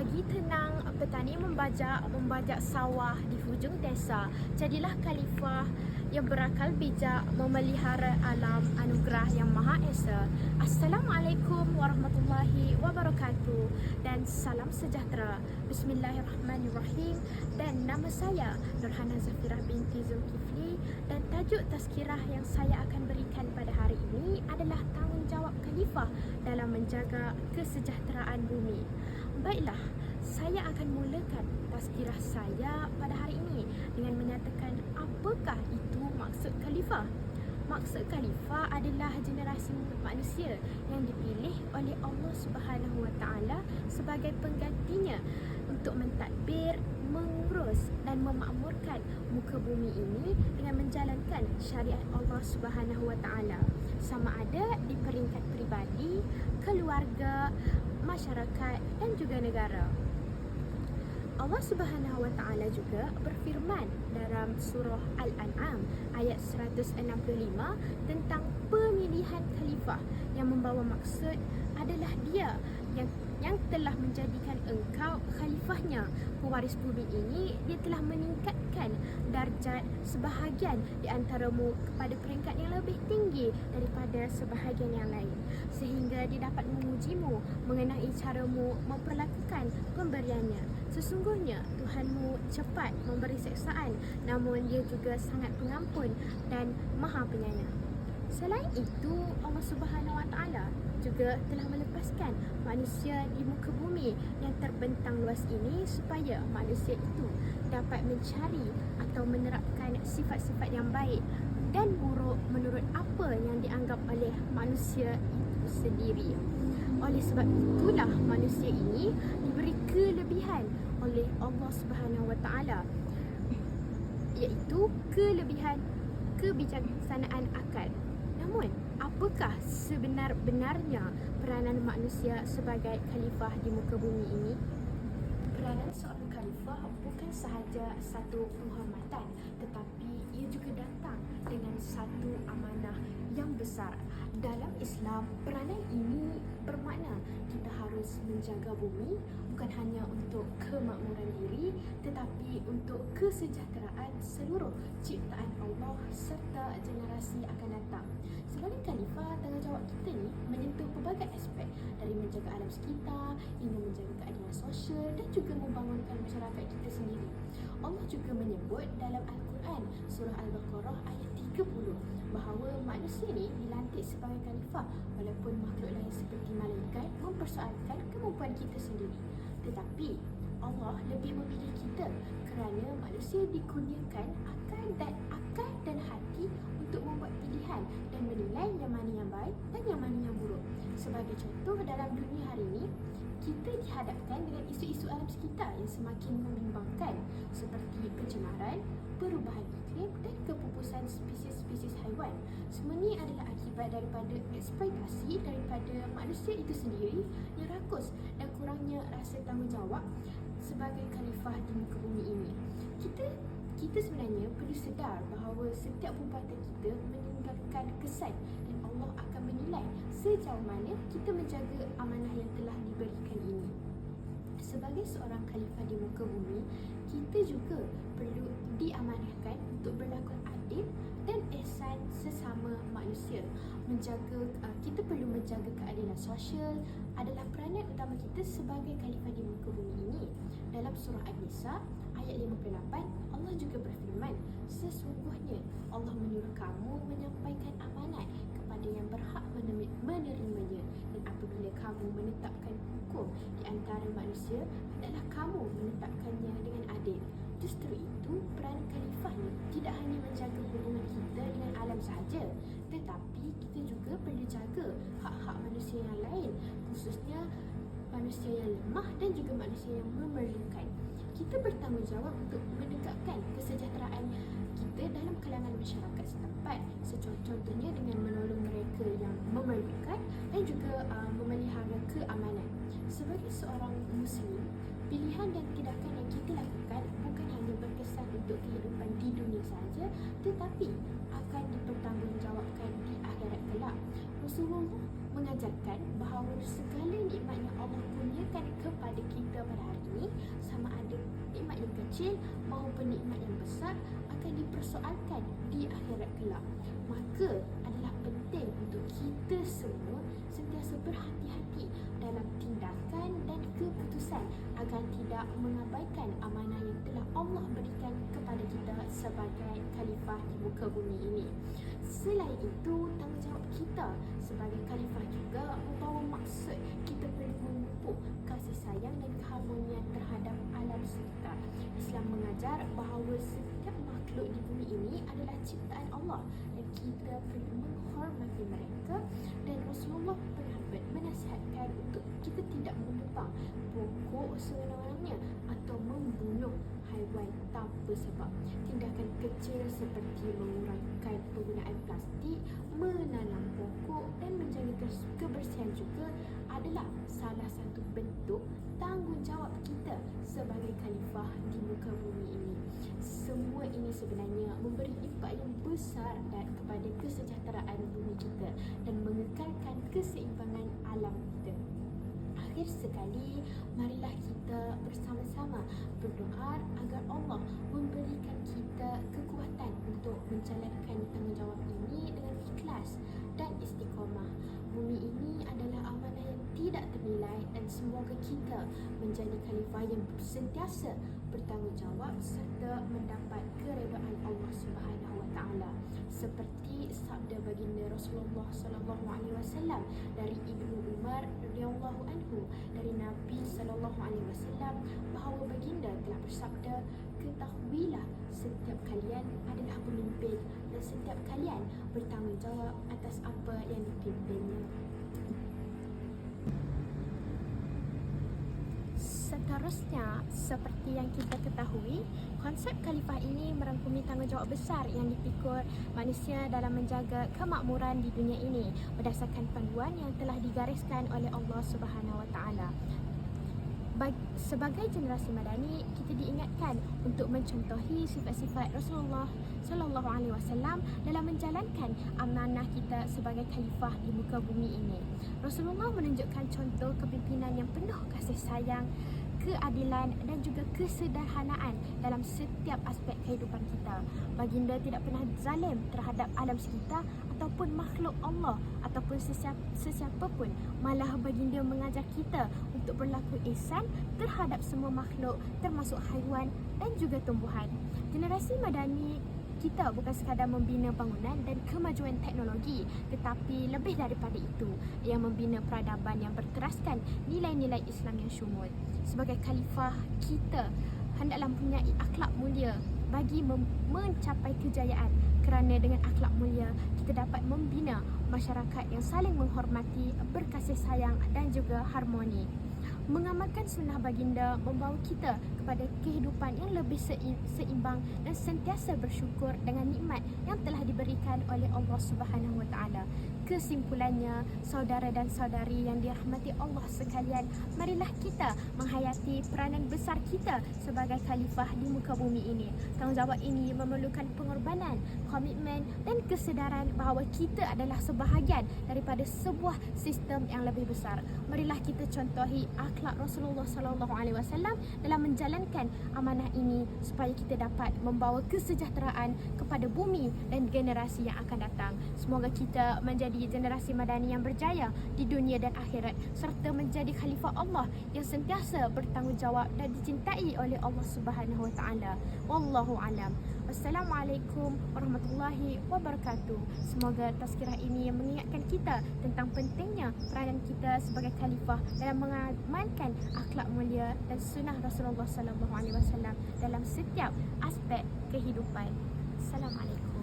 Pagi tenang, petani membajak sawah di hujung desa. Jadilah khalifah yang berakal bijak, memelihara alam anugerah yang Maha Esa. Assalamualaikum warahmatullahi wabarakatuh dan salam sejahtera. Bismillahirrahmanirrahim. Dan nama saya Nurhana Zafirah binti Zulkifli, dan tajuk tazkirah yang saya akan berikan pada hari ini adalah tanggungjawab khalifah dalam menjaga kesejahteraan bumi. Baiklah, saya akan mulakan tazkirah saya pada hari ini dengan menyatakan apakah itu maksud khalifah. Maksud khalifah adalah generasi manusia yang dipilih oleh Allah Subhanahu Wa Taala sebagai penggantinya untuk mentadbir, mengurus dan memakmurkan muka bumi ini dengan menjalankan syariat Allah Subhanahu Wa Taala, sama ada di peringkat peribadi, keluarga, masyarakat dan juga negara. Allah Subhanahu Wa Taala juga berfirman dalam surah Al-An'am ayat 165 tentang pemilihan khalifah yang membawa maksud adalah dia yang telah menjadikan engkau khalifahnya. Pewaris bumi ini, dia telah meningkatkan darjat sebahagian di antaramu kepada peringkat yang lebih tinggi daripada sebahagian yang lain, sehingga dia dapat mengujimu mengenai caramu memperlakukan pemberiannya. Sesungguhnya Tuhanmu cepat memberi siksaan, namun dia juga sangat pengampun dan maha penyayang. Selain itu, Allah Subhanahu Wa Taala juga telah melepaskan manusia di muka bumi yang terbentang luas ini supaya manusia itu dapat mencari atau menerapkan sifat-sifat yang baik dan buruk menurut apa yang dianggap oleh manusia itu sendiri. Oleh sebab itulah manusia ini diberi kelebihan oleh Allah Subhanahu Wa Taala, iaitu kelebihan kebijaksanaan akal. Namun, apakah sebenar-benarnya peranan manusia sebagai khalifah di muka bumi ini? Peranan seorang khalifah bukan sahaja satu penghormatan, tetapi ia juga datang dengan satu amanah yang besar. Dalam Islam, peranan ini bermakna kita harus menjaga bumi bukan hanya untuk kemakmuran diri, tetapi untuk kesejahteraan seluruh ciptaan Allah serta generasi akan datang. Sebagai khalifah, tanggungjawab kita ni menyentuh pelbagai aspek, dari menjaga alam sekitar hingga menjaga keadilan sosial dan juga membangunkan masyarakat kita sendiri. Allah juga menyebut dalam Al-Quran surah Al-Baqarah ayat 30 bahawa manusia ni dilantik sebagai khalifah walaupun makhluk lain seperti malaikat mempersoalkan kemampuan kita sendiri. Tetapi Allah lebih memilih kita kerana manusia dikurniakan akal dan hati untuk membuat pilihan dan menilai yang mana yang baik dan yang mana yang buruk. Sebagai contoh, dalam dunia hari ini, kita dihadapkan dengan isu-isu alam sekitar yang semakin membimbangkan seperti pencemaran, perubahan iklim dan kepupusan spesies-spesies haiwan. Semua ini adalah akibat daripada eksploitasi daripada manusia itu sendiri yang rakus dan kurangnya rasa tanggungjawab sebagai khalifah di muka bumi ini. Kita sebenarnya perlu sedar bahawa setiap perbuatan kita meninggalkan kesan dan Allah akan menilai sejauh mana kita menjaga amanah yang telah diberikan ini. Sebagai seorang khalifah di muka bumi, kita juga perlu diamanahkan untuk berlakon adil dan ihsan sesama manusia. Kita perlu menjaga keadilan sosial adalah peranan utama kita sebagai khalifah di muka bumi ini. Dalam surah An-Nisa ayat 58, Allah juga berfirman, sesungguhnya Allah menyuruh kamu menyampaikan amanat kepada yang berhak menerimanya, dan apabila kamu menetapkan hukum di antara manusia, adalah kamu menetapkannya dengan adil. Justru itu, peranan khalifah ni tidak hanya menjaga hubungan kita dengan alam sahaja, tetapi kita juga perlu jaga hak-hak manusia yang lain, khususnya manusia yang lemah dan juga manusia yang memerlukan. Kita bertanggungjawab untuk menegakkan kesejahteraan kita dalam kalangan masyarakat setempat, contohnya dengan menolong mereka yang memerlukan dan juga memelihara keamanan. Sebagai seorang Muslim, pilihan dan tindakan yang kita lakukan bukan hanya berkesan untuk kehidupan di dunia sahaja, tetapi akan dipertanggungjawabkan di akhirat kelak. Rasulullah mengajarkan bahawa segala nikmat yang Allah kurniakan kepada kita pada hari kecil maupun nikmat yang besar akan dipersoalkan di akhirat kelak. Maka adalah penting untuk kita semua sentiasa berhati-hati dalam tindakan dan keputusan agar tidak mengabaikan amanah yang telah Allah berikan kepada kita sebagai khalifah di muka bumi ini. Selain itu, tanggungjawab kita sebagai khalifah juga membawa maksud kita perlu memupuk kasih sayang dan keharmonian terhadap alam sekitar. Islam mengajar bahawa setiap makhluk di bumi ini adalah ciptaan Allah dan kita perlu menghormati mereka, dan Rasulullah pernah menasihatkan untuk kita tidak menebang pokok sewenang-wenangnya atau membunuh haiwan tanpa sebab. Tindakan kecil seperti mengurangkan penggunaan plastik, menanam pokok dan menjaga kebersihan juga adalah salah satu bentuk tanggungjawab kita sebagai khalifah di muka bumi ini. Semua ini sebenarnya memberi impak yang besar dan kepada kesejahteraan bumi kita dan mengekalkan keseimbangan alam kita. Akhir sekali, marilah kita bersama-sama berdoa agar Allah memberikan kita kekuatan untuk menjalankan tanggungjawab ini dengan ikhlas dan istiqamah. Bumi ini adalah amanah yang tidak ternilai dan semoga kita menjadi khalifah yang sentiasa bertanggungjawab serta mendapat keredaan Allah Subhanahu wa taala. Seperti sabda baginda Rasulullah sallallahu alaihi wasallam dari Ibnu Umar radhiyallahu anhu dari Nabi sallallahu alaihi wasallam bahawa baginda telah bersabda, ketahuilah setiap kalian adalah pemimpin dan setiap kalian bertanggungjawab atas apa yang dipimpinnya. Seterusnya, seperti yang kita ketahui, konsep khalifah ini merangkumi tanggungjawab besar yang dipikul manusia dalam menjaga kemakmuran di dunia ini berdasarkan panduan yang telah digariskan oleh Allah Subhanahu wa taala. Sebagai generasi madani, kita diingatkan untuk mencontohi sifat-sifat Rasulullah sallallahu alaihi wasallam dalam menjalankan amanah kita sebagai khalifah di muka bumi ini. Rasulullah menunjukkan contoh kepimpinan yang penuh kasih sayang, keadilan dan juga kesederhanaan dalam setiap aspek kehidupan kita. Baginda tidak pernah zalim terhadap alam sekitar ataupun makhluk Allah ataupun sesiapa pun. Malah baginda mengajar kita untuk berlaku ihsan terhadap semua makhluk termasuk haiwan dan juga tumbuhan. Generasi madani kita bukan sekadar membina bangunan dan kemajuan teknologi, tetapi lebih daripada itu, yang membina peradaban yang berteraskan nilai-nilai Islam yang syumul. Sebagai khalifah, kita hendaklah mempunyai akhlak mulia bagi mencapai kejayaan, kerana dengan akhlak mulia kita dapat membina masyarakat yang saling menghormati, berkasih sayang dan juga harmoni. Mengamalkan sunnah baginda membawa kita kepada kehidupan yang lebih seimbang dan sentiasa bersyukur dengan nikmat yang telah diberikan oleh Allah Subhanahu wa taala. Kesimpulannya, saudara dan saudari yang dirahmati Allah sekalian, marilah kita menghayati peranan besar kita sebagai khalifah di muka bumi ini. Tanggungjawab ini memerlukan pengorbanan, komitmen dan kesedaran bahawa kita adalah sebahagian daripada sebuah sistem yang lebih besar. Marilah kita contohi akhlak Rasulullah sallallahu alaihi wasallam dalam menjalankan amanah ini supaya kita dapat membawa kesejahteraan kepada bumi dan generasi yang akan datang. Semoga kita menjadi generasi madani yang berjaya di dunia dan akhirat serta menjadi khalifah Allah yang sentiasa bertanggungjawab dan dicintai oleh Allah Subhanahu wa taala. Wallahu alam. Wassalamualaikum warahmatullahi wabarakatuh. Semoga tazkirah ini mengingatkan kita tentang pentingnya peranan kita sebagai khalifah dalam mengamalkan akhlak mulia dan sunnah Rasulullah sallallahu alaihi wasallam dalam setiap aspek kehidupan. Assalamualaikum.